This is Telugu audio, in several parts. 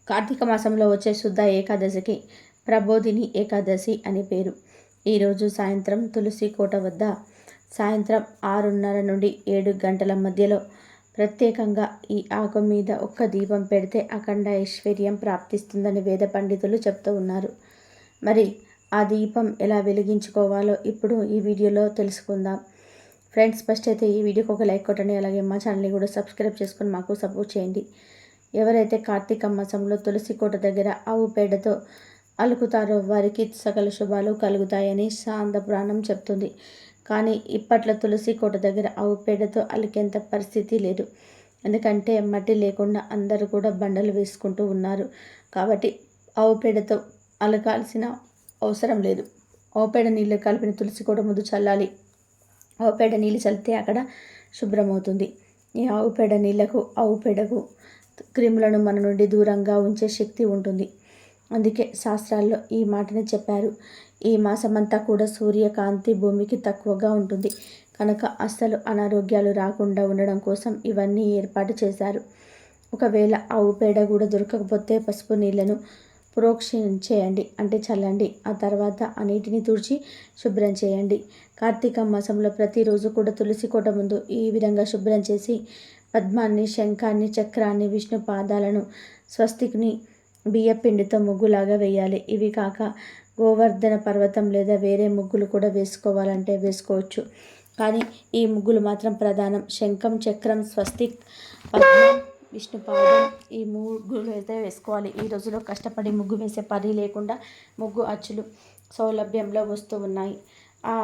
కార్తీక మాసంలో వచ్చే శుద్ధ ఏకాదశికి ప్రబోధిని ఏకాదశి అని పేరు. ఈరోజు సాయంత్రం తులసి కోట వద్ద సాయంత్రం 6:30 నుండి 7 గంటల మధ్యలో ప్రత్యేకంగా ఈ ఆకు మీద ఒక్క దీపం పెడితే అఖండ ఐశ్వర్యం ప్రాప్తిస్తుందని వేద పండితులు చెప్తూ ఉన్నారు. మరి ఆ దీపం ఎలా వెలిగించుకోవాలో ఇప్పుడు ఈ వీడియోలో తెలుసుకుందాం. ఫ్రెండ్స్, ఫస్ట్ అయితే ఈ వీడియోకి ఒక లైక్ కొట్టండి. అలాగే మా ఛానల్ని కూడా సబ్స్క్రైబ్ చేసుకొని మాకు సపోర్ట్ చేయండి. ఎవరైతే కార్తీక మాసంలో తులసి కోట దగ్గర ఆవు పేడతో అలుకుతారో వారికి సకల శుభాలు కలుగుతాయని శాంత పురాణం చెప్తుంది. కానీ ఇప్పట్లో తులసి కోట దగ్గర ఆవు పేడతో అలికేంత పరిస్థితి లేదు. ఎందుకంటే మట్టి లేకుండా అందరూ కూడా బండలు వేసుకుంటూ ఉన్నారు. కాబట్టి ఆవు పేడతో అలకాల్సిన అవసరం లేదు. ఆవు పేడ నీళ్ళు కలిపిన తులసి కోట ముందు చల్లాలి. ఆవు పేడ నీళ్ళు చల్లితే అక్కడ శుభ్రమవుతుంది. ఈ ఆవు పేడ నీళ్లకు, ఆవు పేడకు క్రిములను మన నుండి దూరంగా ఉంచే శక్తి ఉంటుంది. అందుకే శాస్త్రాల్లో ఈ మాటని చెప్పారు. ఈ మాసమంతా కూడా సూర్యకాంతి భూమికి తక్కువగా ఉంటుంది కనుక అస్సలు అనారోగ్యాలు రాకుండా ఉండడం కోసం ఇవన్నీ ఏర్పాటు చేశారు. ఒకవేళ ఆవు పేడ కూడా దొరకకపోతే పసుపు నీళ్లను ప్రోక్షించేయండి, అంటే చల్లండి. ఆ తర్వాత ఆ నీటిని తుడిచి శుభ్రం చేయండి. కార్తీక మాసంలో ప్రతిరోజు కూడా తులసి కోట ముందు ఈ విధంగా శుభ్రం చేసి పద్మాన్ని, శంఖాన్ని, చక్రాన్ని, విష్ణు పాదాలను, స్వస్తిక్ని బియ్యపిండితో ముగ్గులాగా వేయాలి. ఇవి కాక గోవర్ధన పర్వతం లేదా వేరే ముగ్గులు కూడా వేసుకోవాలంటే వేసుకోవచ్చు. కానీ ఈ ముగ్గులు మాత్రం ప్రధానం. శంఖం, చక్రం, స్వస్తిక్, పద్మం, విష్ణుపాదం ఈ ముగ్గులు అయితే వేసుకోవాలి. ఈ రోజులో కష్టపడి ముగ్గు వేసే పని లేకుండా ముగ్గు అచ్చులు సౌలభ్యంలో వస్తూ ఉన్నాయి. ఆ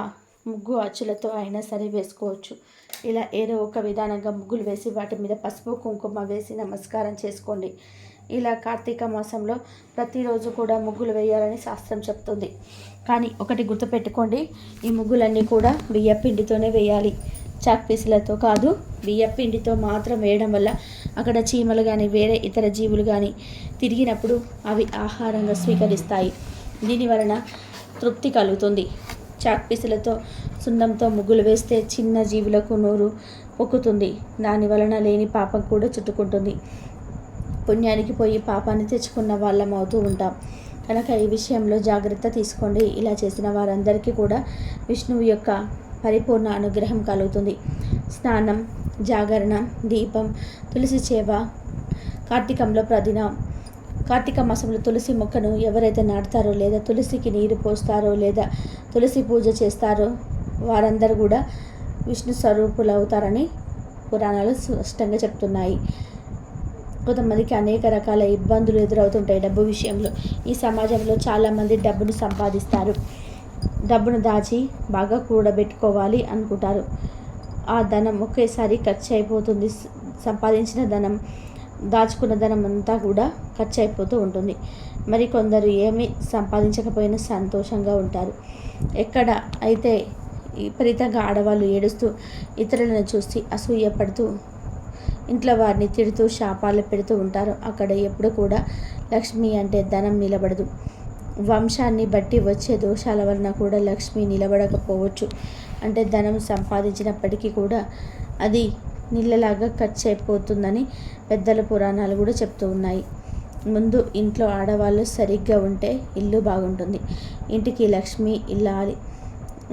ముగ్గు అచ్చులతో అయినా సరే వేసుకోవచ్చు. ఇలా ఏదో ఒక విధానంగా ముగ్గులు వేసి వాటి మీద పసుపు కుంకుమ వేసి నమస్కారం చేసుకోండి. ఇలా కార్తీక మాసంలో ప్రతిరోజు కూడా ముగ్గులు వేయాలని శాస్త్రం చెప్తుంది. కానీ ఒకటి గుర్తుపెట్టుకోండి, ఈ ముగ్గులన్నీ కూడా బియ్యపిండితోనే వేయాలి. చాక్ పీసులతో కాదు, బియ్యపిండితో మాత్రం వేయడం వల్ల అక్కడ చీమలు కానీ వేరే ఇతర జీవులు కానీ తిరిగినప్పుడు అవి ఆహారంగా స్వీకరిస్తాయి. దీనివలన తృప్తి కలుగుతుంది. చాక్ పీసులతో, సున్నంతో ముగ్గులు వేస్తే చిన్న జీవులకు నోరు పొక్కుతుంది. దాని వలన లేని పాపం కూడా చుట్టుకుంటుంది. పుణ్యానికి పోయి పాపాన్ని తెచ్చుకున్న వాళ్ళం అవుతూ ఉంటాం. కనుక ఈ విషయంలో జాగ్రత్త తీసుకోండి. ఇలా చేసిన వారందరికీ కూడా విష్ణువు యొక్క పరిపూర్ణ అనుగ్రహం కలుగుతుంది. స్నానం, జాగరణ, దీపం, తులసి సేవ కార్తీకంలో ప్రదినం. కార్తీక మాసంలో తులసి మొక్కను ఎవరైతే నాటుతారో లేదా తులసికి నీరు పోస్తారో లేదా తులసి పూజ చేస్తారో వారందరూ కూడా విష్ణు స్వరూపులు అవుతారని పురాణాలు స్పష్టంగా చెప్తున్నాయి. కొంతమందికి అనేక రకాల ఇబ్బందులు ఎదురవుతుంటాయి డబ్బు విషయంలో. ఈ సమాజంలో చాలామంది డబ్బును సంపాదిస్తారు. డబ్బును దాచి బాగా కూడబెట్టుకోవాలి అనుకుంటారు. ఆ ధనం ఒకేసారి ఖర్చు అయిపోతుంది. సంపాదించిన ధనం, దాచుకున్న ధనం అంతా కూడా ఖర్చు అయిపోతూ ఉంటుంది. మరి కొందరు ఏమీ సంపాదించకపోయినా సంతోషంగా ఉంటారు. ఎక్కడ అయితే విపరీతంగా ఆడవాళ్ళు ఏడుస్తూ ఇతరులను చూసి అసూయపడుతూ ఇంట్లో వారిని తిడుతూ శాపాలు పెడుతూ ఉంటారో అక్కడ ఎప్పుడు కూడా లక్ష్మి అంటే ధనం నిలబడదు. వంశాన్ని బట్టి వచ్చే దోషాల వలన కూడా లక్ష్మి నిలబడకపోవచ్చు. అంటే ధనం సంపాదించినప్పటికీ కూడా అది నీళ్ళలాగా ఖర్చు అయిపోతుందని పెద్దల పురాణాలు కూడా చెప్తూ ఉన్నాయి. ముందు ఇంట్లో ఆడవాళ్ళు సరిగ్గా ఉంటే ఇల్లు బాగుంటుంది. ఇంటికి లక్ష్మి ఇల్లాలి.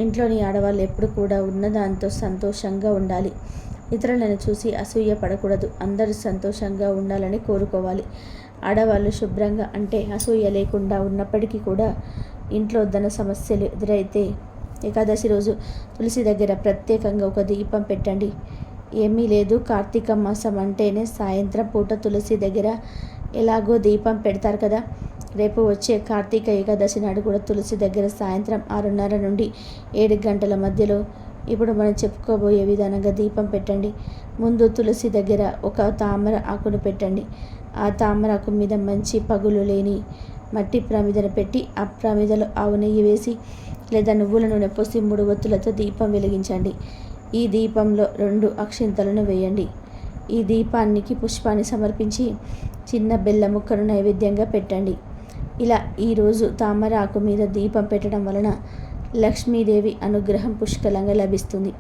ఇంట్లోని ఆడవాళ్ళు ఎప్పుడు కూడా ఉన్నదాంతో సంతోషంగా ఉండాలి. ఇతరులను చూసి అసూయ పడకూడదు. అందరూ సంతోషంగా ఉండాలని కోరుకోవాలి. ఆడవాళ్ళు శుభ్రంగా అంటే అసూయ లేకుండా ఉన్నప్పటికీ కూడా ఇంట్లో ధన సమస్యలు ఎదురైతే ఏకాదశి రోజు తులసి దగ్గర ప్రత్యేకంగా ఒక దీపం పెట్టండి. ఏమీ లేదు, కార్తీక మాసం అంటేనే సాయంత్రం పూట తులసి దగ్గర ఎలాగో దీపం పెడతారు కదా. రేపు వచ్చే కార్తీక ఏకాదశి నాడు కూడా తులసి దగ్గర సాయంత్రం 6:30 నుండి 7 గంటల మధ్యలో ఇప్పుడు మనం చెప్పుకోబోయే విధానంగా దీపం పెట్టండి. ముందు తులసి దగ్గర ఒక తామర ఆకును పెట్టండి. ఆ తామర ఆకు మీద మంచి పగులు లేని మట్టి ప్రమిదను పెట్టి ఆ ప్రమిదలో ఆవు నెయ్యి వేసి లేదా నువ్వుల నూనె పోసి 3 ఒత్తులతో దీపం వెలిగించండి. ఈ దీపంలో 2 అక్షింతలను వేయండి. ఈ దీపానికి పుష్పాన్ని సమర్పించి చిన్న బెల్లం ముక్కను నైవేద్యంగా పెట్టండి. ఇలా ఈరోజు తామర ఆకు మీద దీపం పెట్టడం వలన లక్ష్మీదేవి అనుగ్రహం పుష్కలంగా లభిస్తుంది.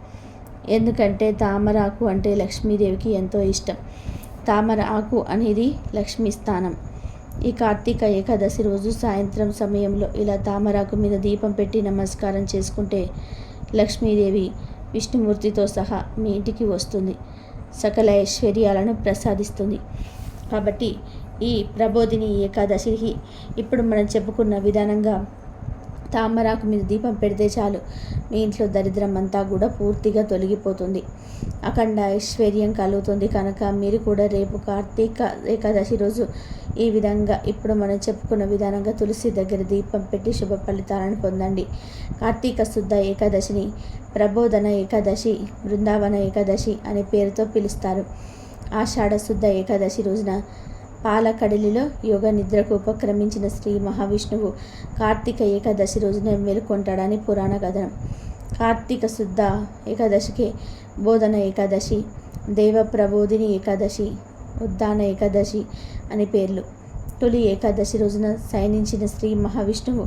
ఎందుకంటే తామర ఆకు అంటే లక్ష్మీదేవికి ఎంతో ఇష్టం. తామర ఆకు అనేది లక్ష్మీ స్థానం. ఈ కార్తీక ఏకాదశి రోజు సాయంత్రం సమయంలో ఇలా తామరాకు మీద దీపం పెట్టి నమస్కారం చేసుకుంటే లక్ష్మీదేవి విష్ణుమూర్తితో సహా మీ ఇంటికి వస్తుంది, సకల ఐశ్వర్యాలను ప్రసాదిస్తుంది. కాబట్టి ఈ ప్రబోధిని ఏకాదశికి ఇప్పుడు మనం చెప్పుకున్న విధానంగా తామరాకు మీద దీపం పెడితే చాలు, మీ ఇంట్లో దరిద్రం అంతా కూడా పూర్తిగా తొలగిపోతుంది, అఖండ ఐశ్వర్యం కలుగుతుంది. కనుక మీరు కూడా రేపు కార్తీక ఏకాదశి రోజు ఈ విధంగా ఇప్పుడు మనం చెప్పుకున్న విధానంగా తులసి దగ్గర దీపం పెట్టి శుభ ఫలితాలను పొందండి. కార్తీక శుద్ధ ఏకాదశిని ప్రబోధన ఏకాదశి, బృందావన ఏకాదశి అనే పేరుతో పిలుస్తారు. ఆషాఢ శుద్ధ ఏకాదశి రోజున పాలకడలిలో యోగ నిద్రకు ఉపక్రమించిన శ్రీ మహావిష్ణువు కార్తీక ఏకాదశి రోజున మేలుకొంటాడని పురాణ కథనం. కార్తీక శుద్ధ ఏకాదశికి బోధన ఏకాదశి, దేవ ప్రబోధిని ఏకాదశి, ఉద్దాన ఏకాదశి అని పేర్లు. తొలి ఏకాదశి రోజున శయనించిన శ్రీ మహావిష్ణువు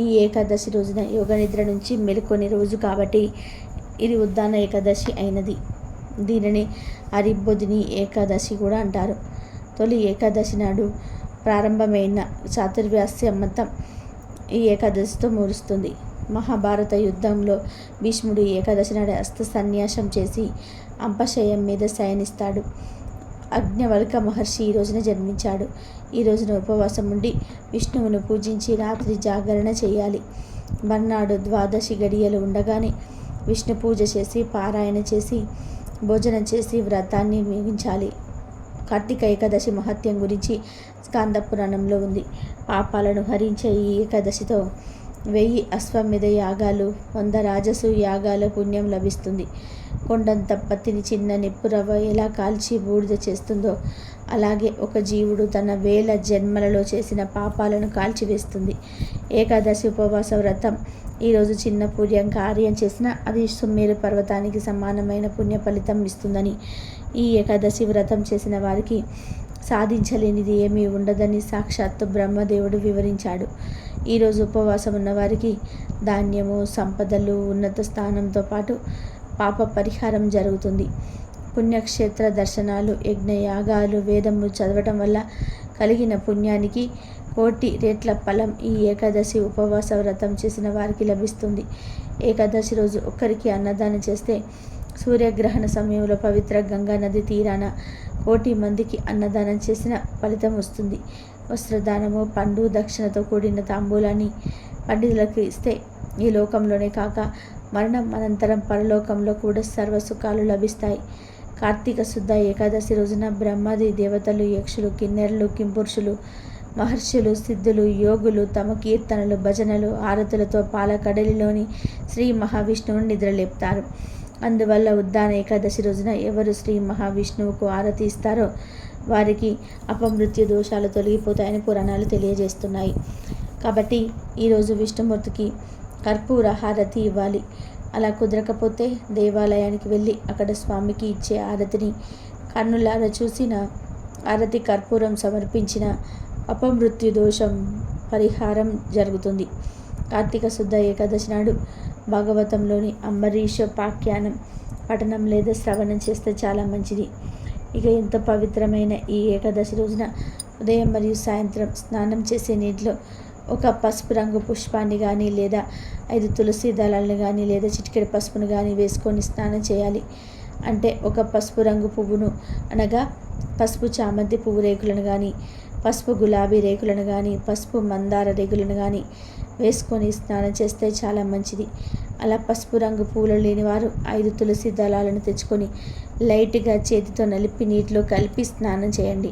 ఈ ఏకాదశి రోజున యోగ నిద్ర నుంచి మేలుకొని రోజు కాబట్టి ఇది ఉద్దాన ఏకాదశి అయినది. దీనిని హరిబోధిని ఏకాదశి కూడా అంటారు. తొలి ఏకాదశి నాడు ప్రారంభమైన చాతుర్మాస్య మతం ఈ ఏకాదశితో ముగుస్తుంది. మహాభారత యుద్ధంలో భీష్ముడు ఏకాదశి నాడు అస్త్ర సన్యాసం చేసి అంపశయం మీద శయనిస్తాడు. అజ్ఞవల్క మహర్షి ఈ రోజున జన్మించాడు. ఈ రోజున ఉపవాసం ఉండి విష్ణువును పూజించి రాత్రి జాగరణ చేయాలి. మర్నాడు ద్వాదశి గడియలు ఉండగానే విష్ణు పూజ చేసి పారాయణ చేసి భోజనం చేసి వ్రతాన్ని ముగించాలి. కార్తీక ఏకాదశి మహత్యం గురించి స్కాంద పురాణంలో ఉంది. పాపాలను హరించే ఈ ఏకాదశితో 1000 అశ్వమేధ యాగాలు, 100 రాజసు యాగాల పుణ్యం లభిస్తుంది. కొండంత పత్తిని చిన్న నిప్పురవ్వ ఎలా కాల్చి బూడిద చేస్తుందో అలాగే ఒక జీవుడు తన 1000 జన్మలలో చేసిన పాపాలను కాల్చివేస్తుంది. ఏకాదశి ఉపవాస వ్రతం ఈరోజు చిన్న పుణ్యం కార్యం చేసినా అది సుమేరు పర్వతానికి సమానమైన పుణ్య ఫలితం ఇస్తుందని, ఈ ఏకాదశి వ్రతం చేసిన వారికి సాధించలేనిది ఏమీ ఉండదని సాక్షాత్తు బ్రహ్మదేవుడు వివరించాడు. ఈరోజు ఉపవాసం ఉన్నవారికి ధాన్యము, సంపదలు, ఉన్నత స్థానంతో పాటు పాప పరిహారం జరుగుతుంది. పుణ్యక్షేత్ర దర్శనాలు, యజ్ఞయాగాలు, వేదము చదవటం వల్ల కలిగిన పుణ్యానికి 1,000,000 రెట్ల ఫలం ఈ ఏకాదశి ఉపవాస వ్రతం చేసిన వారికి లభిస్తుంది. ఏకాదశి రోజు ఒక్కరికి అన్నదానం చేస్తే సూర్యగ్రహణ సమయంలో పవిత్ర గంగా నది తీరాన 1,000,000 మందికి అన్నదానం చేసిన ఫలితం వస్తుంది. వస్త్రదానము, పండు, దక్షిణతో కూడిన తాంబూలాన్ని పండితులకు ఇస్తే ఈ లోకంలోనే కాక మరణం అనంతరం పరలోకంలో కూడా సర్వసుఖాలు లభిస్తాయి. కార్తీక శుద్ధ ఏకాదశి రోజున బ్రహ్మాది దేవతలు, యక్షులు, కిన్నెరలు, కింపురుషులు, మహర్షులు, సిద్ధులు, యోగులు తమ కీర్తనలు, భజనలు, ఆరతులతో పాలకడలిలోని శ్రీ మహావిష్ణువుని నిద్రలేపుతారు. అందువల్ల ఉద్దాన ఏకాదశి రోజున ఎవరు శ్రీ మహావిష్ణువుకు ఆరతి ఇస్తారో వారికి అపమృత్యు దోషాలు తొలగిపోతాయని పురాణాలు తెలియజేస్తున్నాయి. కాబట్టి ఈరోజు విష్ణుమూర్తికి కర్పూర హారతి ఇవ్వాలి. అలా కుదరకపోతే దేవాలయానికి వెళ్ళి అక్కడ స్వామికి ఇచ్చే ఆరతిని కన్నులారా చూసిన, ఆరతి కర్పూరం సమర్పించిన అపమృత్యు దోషం పరిహారం జరుగుతుంది. కార్తీక శుద్ధ ఏకాదశి నాడు భాగవతంలోని అంబరీషోపాఖ్యానం పఠనం లేదా శ్రవణం చేస్తే చాలా మంచిది. ఇక ఎంతో పవిత్రమైన ఈ ఏకాదశి రోజున ఉదయం మరియు సాయంత్రం స్నానం చేసే నీటిలో ఒక పసుపు రంగు పుష్పాన్ని కానీ లేదా 5 తులసి దళాలను కానీ లేదా చిటికెడు పసుపును కానీ వేసుకొని స్నానం చేయాలి. అంటే ఒక పసుపు రంగు పువ్వును అనగా పసుపు చామంతి పువ్వు రేకులను కానీ, పసుపు గులాబీ రేకులను కానీ, పసుపు మందార రేకులను కానీ వేసుకొని స్నానం చేస్తే చాలా మంచిది. అలా పసుపు రంగు పూలు లేనివారు 5 తులసి దళాలను తెచ్చుకొని లైట్గా చేతితో నలిపి నీటిలో కలిపి స్నానం చేయండి.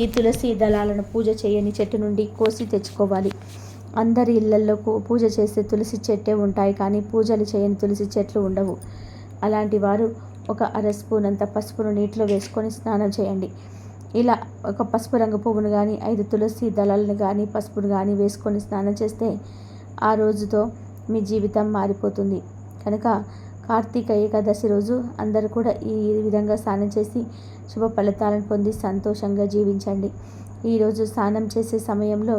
ఈ తులసి దళాలను పూజ చేయని చెట్టు నుండి కోసి తెచ్చుకోవాలి. అందరి ఇళ్లల్లో పూజ చేసే తులసి చెట్టే ఉంటాయి, కానీ పూజలు చేయని తులసి చెట్లు ఉండవు. అలాంటి వారు ఒక 1/2 స్పూన్ అంత పసుపును నీటిలో వేసుకొని స్నానం చేయండి. ఇలా ఒక పసుపు రంగు పువ్వును కానీ 5 తులసి దళాలను కానీ పసుపును కానీ వేసుకొని స్నానం చేస్తే ఆ రోజుతో మీ జీవితం మారిపోతుంది. కనుక కార్తీక ఏకాదశి రోజు అందరూ కూడా ఈ విధంగా స్నానం చేసి శుభ ఫలితాలను పొంది సంతోషంగా జీవించండి. ఈరోజు స్నానం చేసే సమయంలో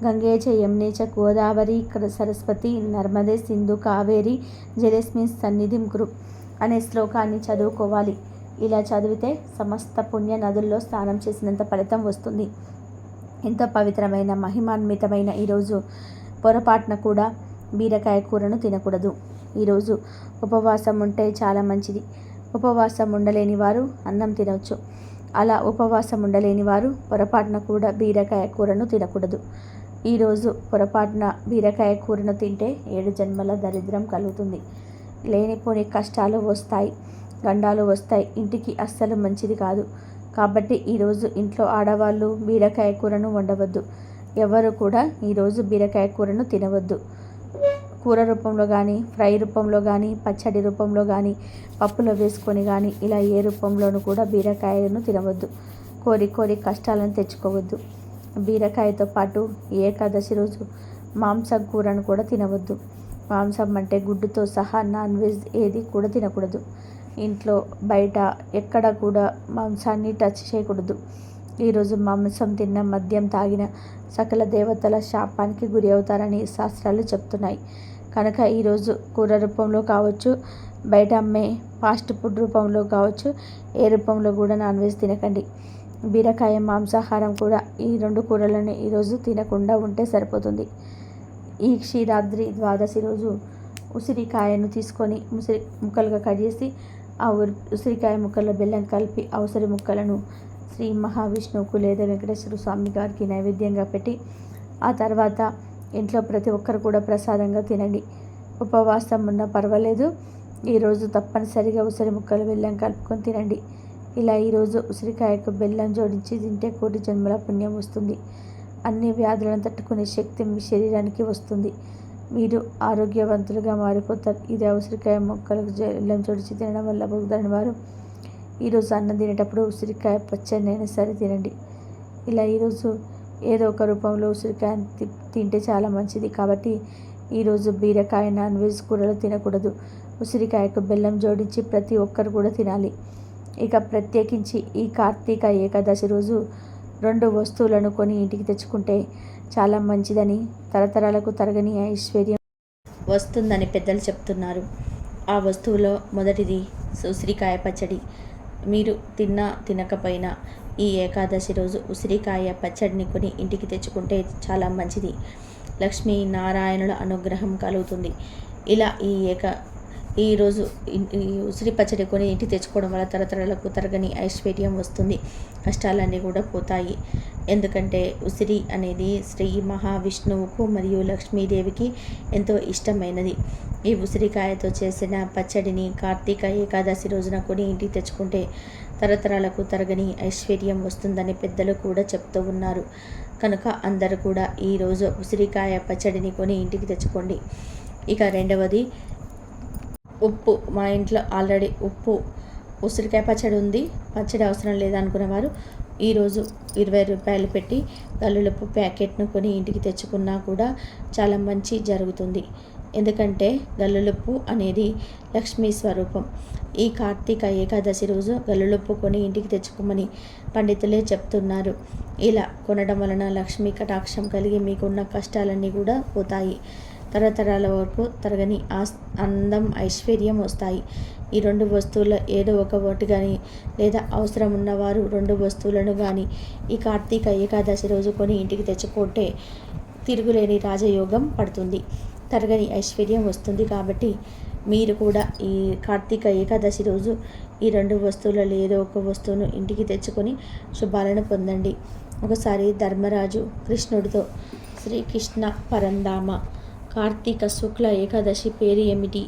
గంగే చ యమునే చ గోదావరి సరస్వతి నర్మదే సింధు కావేరి జలేస్మిన్ సన్నిధిం కురు అనే శ్లోకాన్ని చదువుకోవాలి. ఇలా చదివితే సమస్త పుణ్య నదుల్లో స్నానం చేసినంత ఫలితం వస్తుంది. ఎంతో పవిత్రమైన మహిమాన్వితమైన ఈరోజు పొరపాటున కూడా బీరకాయ కూరను తినకూడదు. ఈరోజు ఉపవాసం ఉంటే చాలా మంచిది. ఉపవాసం ఉండలేని వారు అన్నం తినవచ్చు. అలా ఉపవాసం ఉండలేని వారు పొరపాటున కూడా బీరకాయ కూరను తినకూడదు. ఈరోజు పొరపాటున బీరకాయ కూరను తింటే 7 జన్మల దరిద్రం కలుగుతుంది. లేనిపోని కష్టాలు వస్తాయి, గండాలు వస్తాయి. ఇంటికి అస్సలు మంచిది కాదు. కాబట్టి ఈరోజు ఇంట్లో ఆడవాళ్ళు బీరకాయ కూరను వండవద్దు. ఎవరు కూడా ఈరోజు బీరకాయ కూరను తినవద్దు. కూర రూపంలో కానీ, ఫ్రై రూపంలో కానీ, పచ్చడి రూపంలో కానీ, పప్పులో వేసుకొని కానీ ఇలా ఏ రూపంలోనూ కూడా బీరకాయలను తినవద్దు. కోరి కష్టాలను తెచ్చుకోవద్దు. బీరకాయతో పాటు ఏకాదశి రోజు మాంసం కూరను కూడా తినవద్దు. మాంసం అంటే గుడ్డుతో సహా నాన్ వెజ్ ఏది కూడా తినకూడదు. ఇంట్లో బయట ఎక్కడ కూడా మాంసాన్ని టచ్ చేయకూడదు. ఈరోజు మాంసం తిన్న, మద్యం తాగిన సకల దేవతల శాపానికి గురి అవుతారని శాస్త్రాలు చెప్తున్నాయి. కనుక ఈరోజు కూర రూపంలో కావచ్చు, బయట అమ్మే ఫాస్ట్ ఫుడ్ రూపంలో కావచ్చు, ఏ రూపంలో కూడా నాన్ వెజ్ తినకండి. బీరకాయ మాంసాహారం కూడా ఈ 2 కూరలను ఈరోజు తినకుండా ఉంటే సరిపోతుంది. ఈ క్షీరాద్రి ద్వాదశి రోజు ఉసిరికాయను తీసుకొని ముక్కలుగా కట్ చేసి ఆ ఉసిరికాయ ముక్కల్లో బెల్లం కలిపి ఆ ఉసిరి ముక్కలను శ్రీ మహావిష్ణువుకు లేదా వెంకటేశ్వర స్వామి గారికి నైవేద్యంగా పెట్టి ఆ తర్వాత ఇంట్లో ప్రతి ఒక్కరు కూడా ప్రసాదంగా తినండి. ఉపవాసం ఉన్నా పర్వాలేదు. ఈరోజు తప్పనిసరిగా ఉసిరి ముక్కలు బెల్లం కలుపుకొని తినండి. ఇలా ఈరోజు ఉసిరికాయకు బెల్లం జోడించి తింటే 1 జన్మల పుణ్యం వస్తుంది. అన్ని వ్యాధులను తట్టుకునే శక్తి మీ శరీరానికి వస్తుంది. మీరు ఆరోగ్యవంతులుగా మారిపోతారు. ఇది ఉసిరికాయ ముక్కలకు బెల్లం జోడించి తినడం వల్ల భోగదని వారు ఈరోజు అన్నం తినేటప్పుడు ఉసిరికాయ పచ్చడినైనా సరే తినండి. ఇలా ఈరోజు ఏదో ఒక రూపంలో ఉసిరికాయ తింటే చాలా మంచిది. కాబట్టి ఈరోజు బీరకాయ నాన్ వెజ్ కూరలు తినకూడదు. ఉసిరికాయకు బెల్లం జోడించి ప్రతి ఒక్కరు కూడా తినాలి. ఇక ప్రత్యేకించి ఈ కార్తీక ఏకాదశి రోజు 2 వస్తువులను కొని ఇంటికి తెచ్చుకుంటే చాలా మంచిదని, తరతరాలకు తరగని ఐశ్వర్యం వస్తుందని పెద్దలు చెప్తున్నారు. ఆ వస్తువులో మొదటిది ఉసిరికాయ పచ్చడి. మీరు తినకపోయినా ఈ ఏకాదశి రోజు ఉసిరికాయ పచ్చడిని కొని ఇంటికి తెచ్చుకుంటే చాలా మంచిది. లక్ష్మీ నారాయణుల అనుగ్రహం కలుగుతుంది. ఇలా ఈరోజు ఈ ఉసిరి పచ్చడి కొని ఇంటికి తెచ్చుకోవడం వల్ల తరతరాలకు తరగని ఐశ్వర్యం వస్తుంది. కష్టాలన్నీ కూడా పోతాయి. ఎందుకంటే ఉసిరి అనేది శ్రీ మహావిష్ణువుకు మరియు లక్ష్మీదేవికి ఎంతో ఇష్టమైనది. ఈ ఉసిరికాయతో చేసిన పచ్చడిని కార్తీక ఏకాదశి రోజున కొని ఇంటికి తెచ్చుకుంటే తరతరాలకు తరగని ఐశ్వర్యం వస్తుందని పెద్దలు కూడా చెప్తూ ఉన్నారు. కనుక అందరూ కూడా ఈరోజు ఉసిరికాయ పచ్చడిని కొని ఇంటికి తెచ్చుకోండి. ఇక రెండవది ఉప్పు. మా ఇంట్లో ఆల్రెడీ ఉసిరికాయ పచ్చడి ఉంది, పచ్చడి అవసరం లేదనుకున్నవారు ఈరోజు 20 రూపాయలు పెట్టి గల్లులుప్పు ప్యాకెట్ను కొని ఇంటికి తెచ్చుకున్నా కూడా చాలా మంచి జరుగుతుంది. ఎందుకంటే గల్లులుప్పు అనేది లక్ష్మీ స్వరూపం. ఈ కార్తీక ఏకాదశి రోజు గల్లులుప్పు కొని ఇంటికి తెచ్చుకోమని పండితులే చెప్తున్నారు. ఇలా కొనడం వలన లక్ష్మీ కటాక్షం కలిగి మీకున్న కష్టాలన్నీ కూడా పోతాయి. తరతరాల వరకు తరగని అందం, ఐశ్వర్యం వస్తాయి. ఈ 2 వస్తువుల్లో ఏదో ఒకటి కానీ లేదా అవసరం ఉన్నవారు 2 వస్తువులను కానీ ఈ కార్తీక ఏకాదశి రోజు కొని ఇంటికి తెచ్చుకుంటే తిరుగులేని రాజయోగం పడుతుంది, తరగని ఐశ్వర్యం వస్తుంది. కాబట్టి మీరు కూడా ఈ కార్తీక ఏకాదశి రోజు ఈ 2 వస్తువులలో ఏదో ఒక వస్తువును ఇంటికి తెచ్చుకొని శుభాలను పొందండి. ఒకసారి ధర్మరాజు కృష్ణుడితో, శ్రీకృష్ణ పరంధామ కార్తీక శుక్ల ఏకాదశి పేరు ఏమిటి,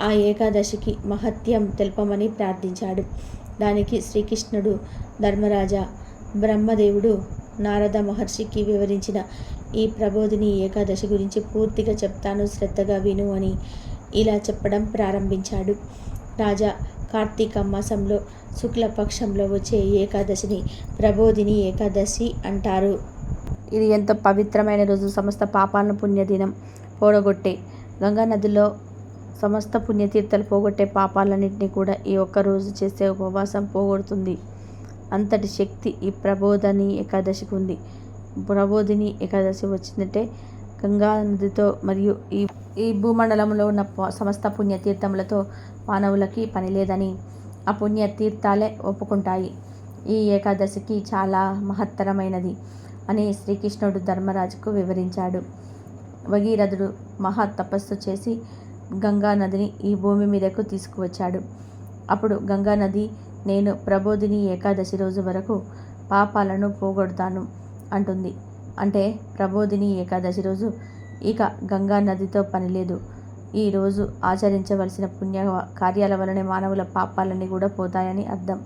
ఆ ఏకాదశికి మహత్యం తెలపమని ప్రార్థించాడు. దానికి శ్రీకృష్ణుడు, ధర్మరాజా, బ్రహ్మదేవుడు నారద మహర్షికి వివరించిన ఈ ప్రబోధిని ఏకాదశి గురించి పూర్తిగా చెప్తాను, శ్రద్ధగా విను అని ఇలా చెప్పడం ప్రారంభించాడు. రాజా, కార్తీక మాసంలో శుక్లపక్షంలో వచ్చే ఏకాదశిని ప్రబోధిని ఏకాదశి అంటారు. ఇది ఎంతో పవిత్రమైన రోజు. సమస్త పాపాలను పుణ్యదినం పోగొట్టే గంగా నదిలో సమస్త పుణ్యతీర్థాలు పోగొట్టే పాపాలన్నింటినీ కూడా ఈ ఒక్క రోజు చేసే ఉపవాసం పోగొడుతుంది. అంతటి శక్తి ఈ ప్రబోధిని ఏకాదశికి ఉంది. ప్రబోధిని ఏకాదశి వచ్చిందంటే గంగా నదితో మరియు ఈ భూమండలంలో ఉన్న సమస్త పుణ్యతీర్థములతో మానవులకి పని లేదని ఆ పుణ్యతీర్థాలే ఒప్పుకుంటాయి. ఈ ఏకాదశికి చాలా మహత్తరమైనది. అని శ్రీకృష్ణుడు ధర్మరాజుకు వివరించాడు. భగీరథుడు మహా తపస్సు చేసి గంగా నదిని ఈ భూమి మీదకు తీసుకువచ్చాడు. అప్పుడు గంగా నది, నేను ప్రబోధిని ఏకాదశి రోజు వరకు పాపాలను పోగొడతాను అంటుంది. అంటే ప్రబోధిని ఏకాదశి రోజు ఇక గంగా నదితో పనిలేదు. ఈరోజు ఆచరించవలసిన పుణ్య కార్యాల వలనే మానవుల పాపాలన్నీ కూడా పోతాయని అర్థం.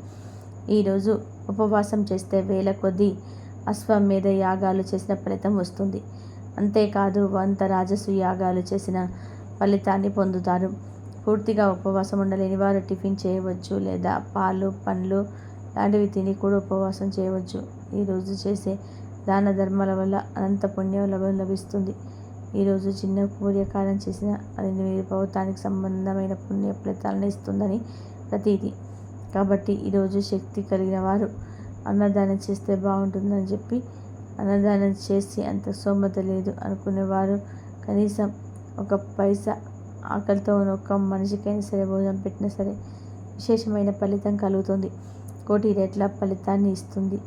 ఈరోజు ఉపవాసం చేస్తే వేల కొద్దీ అశ్వమేధ యాగాలు చేసిన ఫలితం వస్తుంది. అంతేకాదు 100 రాజసు యాగాలు చేసిన ఫలితాన్ని పొందుతారు. పూర్తిగా ఉపవాసం ఉండలేని వారు టిఫిన్ చేయవచ్చు, లేదా పాలు పండ్లు లాంటివి తిని కూడా ఉపవాసం చేయవచ్చు. ఈరోజు చేసే దాన ధర్మాల వల్ల అనంత పుణ్యం లభిస్తుంది. ఈరోజు చిన్న పూర్యకాలం చేసిన అది మీరు పౌతానికి సంబంధమైన పుణ్య ఫలితాలను ఇస్తుందని ప్రతీతి. కాబట్టి ఈరోజు శక్తి కలిగిన వారు అన్నదానం చేస్తే బాగుంటుందని చెప్పి, అన్నదానం చేసి అంత స్తోమత లేదు అనుకునేవారు కనీసం ఒక పైసా ఆకలితో ఉన్న ఒక్క మనిషికైనా సరే భోజనం పెట్టినా సరే విశేషమైన ఫలితం కలుగుతుంది. 1,000,000 రెట్ల ఫలితాన్ని ఇస్తుంది.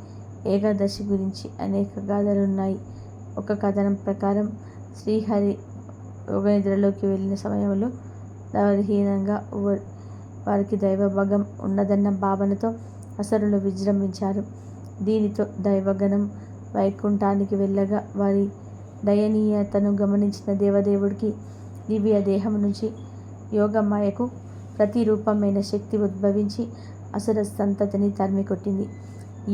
ఏకాదశి గురించి అనేక గాథలు ఉన్నాయి. ఒక కథనం ప్రకారం శ్రీహరి యోగనిద్రలోకి వెళ్ళిన సమయంలో దౌర్హీనంగా వారికి దైవభాగం ఉన్నదన్న భావనతో అసురులు విజృంభించారు. దీనితో దైవగణం వైకుంఠానికి వెళ్ళగా వారి దయనీయతను గమనించిన దేవదేవుడికి దివ్య దేహం నుంచి యోగమాయకు ప్రతిరూపమైన శక్తి ఉద్భవించి అసుర సంతతిని తరిమికొట్టింది.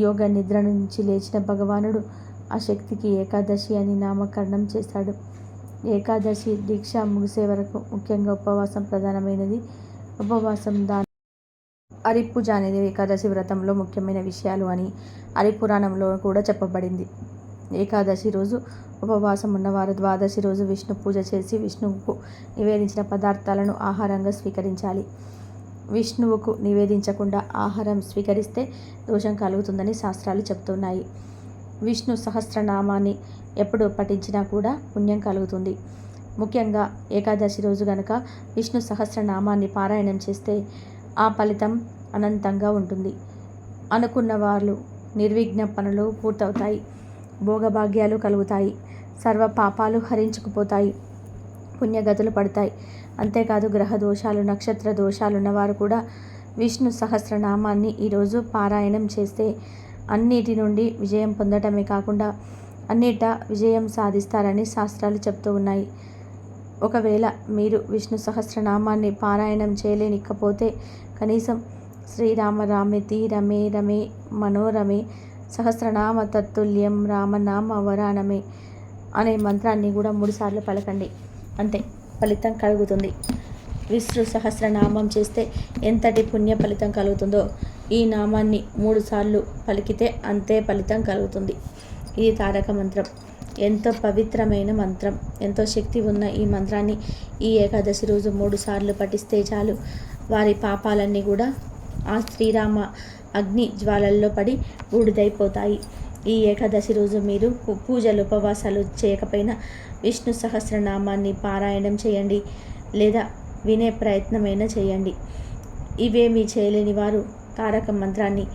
యోగ నిద్ర నుంచి లేచిన భగవానుడు ఆ శక్తికి ఏకాదశి అని నామకరణం చేశాడు. ఏకాదశి దీక్ష ముగిసే వరకు ముఖ్యంగా ఉపవాసం ప్రధానమైనది. ఉపవాసం హరిపూజ అనేది ఏకాదశి వ్రతంలో ముఖ్యమైన విషయాలు అని హరిపురాణంలో కూడా చెప్పబడింది. ఏకాదశి రోజు ఉపవాసం ఉన్నవారు ద్వాదశి రోజు విష్ణు పూజ చేసి విష్ణువుకు నివేదించిన పదార్థాలను ఆహారంగా స్వీకరించాలి. విష్ణువుకు నివేదించకుండా ఆహారం స్వీకరిస్తే దోషం కలుగుతుందని శాస్త్రాలు చెప్తున్నాయి. విష్ణు సహస్రనామాన్ని ఎప్పుడు పఠించినా కూడా పుణ్యం కలుగుతుంది. ముఖ్యంగా ఏకాదశి రోజు గనక విష్ణు సహస్రనామాన్ని పారాయణం చేస్తే ఆ ఫలితం అనంతంగా ఉంటుంది. అనుకున్న వాళ్ళు నిర్విఘ్న పనులు పూర్తవుతాయి. భోగభాగ్యాలు కలుగుతాయి. సర్వ పాపాలు హరించుకుపోతాయి. పుణ్యగతులు పడతాయి. అంతేకాదు గ్రహ దోషాలు, నక్షత్ర దోషాలున్నవారు కూడా విష్ణు సహస్రనామాన్ని ఈరోజు పారాయణం చేస్తే అన్నిటి నుండి విజయం పొందటమే కాకుండా అన్నిటా విజయం సాధిస్తారని శాస్త్రాలు చెప్తూ ఉన్నాయి. ఒకవేళ మీరు విష్ణు సహస్రనామాన్ని పారాయణం చేయలేనికపోతే కనీసం శ్రీరామ రామేతి రమే రమే మనోరమే సహస్రనామ తత్తుల్యం రామనామ వరానమే అనే మంత్రాన్ని కూడా 3 సార్లు పలకండి. అంతే ఫలితం కలుగుతుంది. విష్ణు సహస్రనామం చేస్తే ఎంతటి పుణ్య ఫలితం కలుగుతుందో ఈ నామాన్ని 3 సార్లు పలికితే అంతే ఫలితం కలుగుతుంది. ఇది తారక మంత్రం. ఎంతో పవిత్రమైన మంత్రం. ఎంతో శక్తి ఉన్న ఈ మంత్రాన్ని ఈ ఏకాదశి రోజు 3 సార్లు పఠిస్తే చాలు. వారి పాపాలన్నీ కూడా ఆ శ్రీరామ అగ్ని జ్వాలల్లో పడి బూడిదైపోతాయి. ఈ ఏకాదశి రోజు మీరు పూజలు ఉపవాసాలు చేయకపోయినా విష్ణు సహస్రనామాన్ని పారాయణం చేయండి, లేదా వినే ప్రయత్నమైనా చేయండి. ఇవేమీ చేయలేని వారు తారక మంత్రాన్ని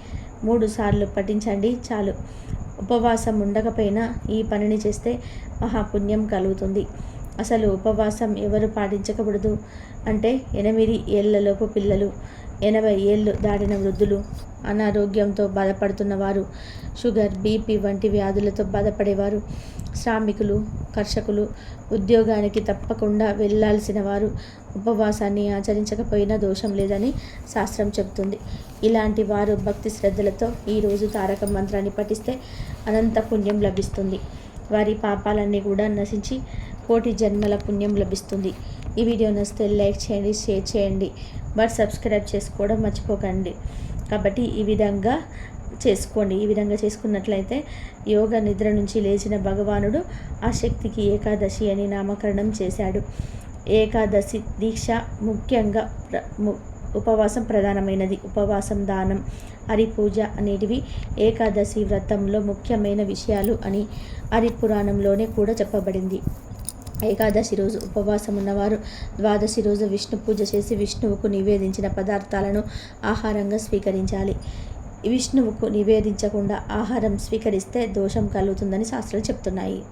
3 సార్లు పఠించండి చాలు. ఉపవాసం ఉండకపోయినా ఈ పనిని చేస్తే మహాపుణ్యం కలుగుతుంది. అసలు ఉపవాసం ఎవరు పాటించకూడదు అంటే 8 ఏళ్లలోపు పిల్లలు, 80 ఏళ్ళు దాటిన వృద్ధులు, అనారోగ్యంతో బాధపడుతున్నవారు, షుగర్, బీపీ వంటి వ్యాధులతో బాధపడేవారు, శ్రామికులు, కర్షకులు, ఉద్యోగానికి తప్పకుండా వెళ్లాల్సిన వారు ఉపవాసాన్ని ఆచరించకపోయినా దోషం లేదని శాస్త్రం చెబుతుంది. ఇలాంటి వారు భక్తి శ్రద్ధలతో ఈరోజు తారక మంత్రాన్ని పఠిస్తే అనంత పుణ్యం లభిస్తుంది. వారి పాపాలన్నీ కూడా నశించి 1,000,000 జన్మల పుణ్యం లభిస్తుంది. ఈ వీడియో నచ్చితే లైక్ చేయండి, షేర్ చేయండి, బట్ సబ్స్క్రైబ్ చేసుకోవడం మర్చిపోకండి. కాబట్టి ఈ విధంగా చేసుకోండి. ఈ విధంగా చేసుకున్నట్లయితే యోగ నిద్ర నుంచి లేచిన భగవానుడు ఆ శక్తికి ఏకాదశి అని నామకరణం చేశాడు. ఏకాదశి దీక్ష ముఖ్యంగా ఉపవాసం ప్రధానమైనది. ఉపవాసం, దానం, హరిపూజ అనేటివి ఏకాదశి వ్రతంలో ముఖ్యమైన విషయాలు అని హరిపురాణంలోనే కూడా చెప్పబడింది. ఏకాదశి రోజు ఉపవాసం ఉన్నవారు ద్వాదశి రోజు విష్ణు పూజ చేసి విష్ణువుకు నివేదించిన పదార్థాలను ఆహారంగా స్వీకరించాలి. విష్ణువుకు నివేదించకుండా ఆహారం స్వీకరిస్తే దోషం కలుగుతుందని శాస్త్రాలు చెప్తున్నాయి.